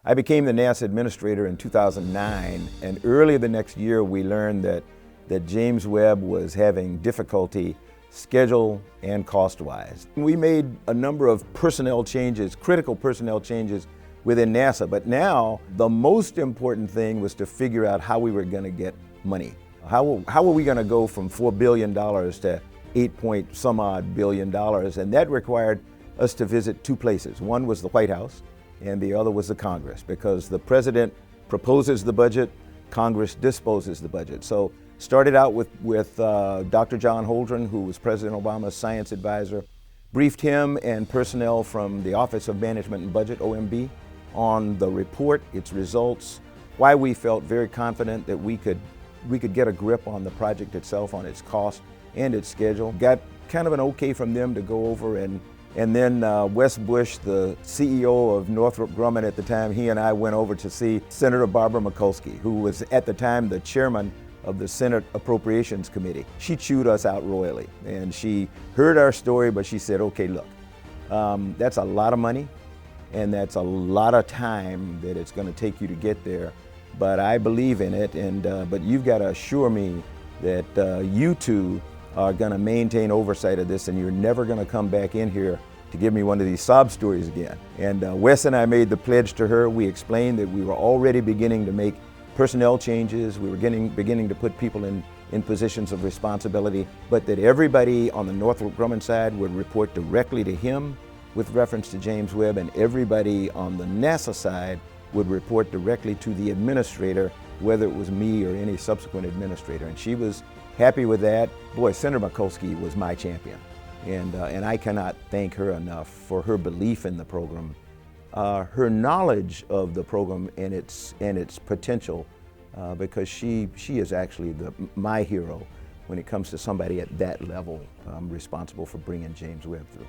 I became the NASA administrator in 2009, and early the next year we learned that James Webb was having difficulty schedule and cost-wise. We made a number of personnel changes, critical personnel changes within NASA, but now the most important thing was to figure out how we were going to get money. How were we going to go from $4 billion to 8-point-some-odd billion dollars, and that required us to visit two places. One was the White House, and the other was the Congress, because the President proposes the budget, Congress disposes the budget. So started out with Dr. John Holdren, who was President Obama's science advisor, briefed him and personnel from the Office of Management and Budget, OMB, on the report, its results, why we felt very confident that we could get a grip on the project itself, on its cost and its schedule. Got kind of an okay from them to go over, and then Wes Bush, the CEO of Northrop Grumman at the time, he and I went over to see Senator Barbara Mikulski, who was at the time the chairman of the Senate Appropriations Committee. She chewed us out royally, and she heard our story, but she said, okay, look, that's a lot of money, and that's a lot of time that it's going to take you to get there, but I believe in it, but you've got to assure me that you two are going to maintain oversight of this, and you're never going to come back in here to give me one of these sob stories again. And Wes and I made the pledge to her. We explained that we were already beginning to make personnel changes. We were beginning to put people in positions of responsibility, but that everybody on the Northrop Grumman side would report directly to him with reference to James Webb, and everybody on the NASA side would report directly to the administrator, whether it was me or any subsequent administrator. And she was happy with that. Boy, Senator Mikulski was my champion, and I cannot thank her enough for her belief in the program, her knowledge of the program and its potential, because she is actually my hero when it comes to somebody at that level responsible for bringing James Webb through.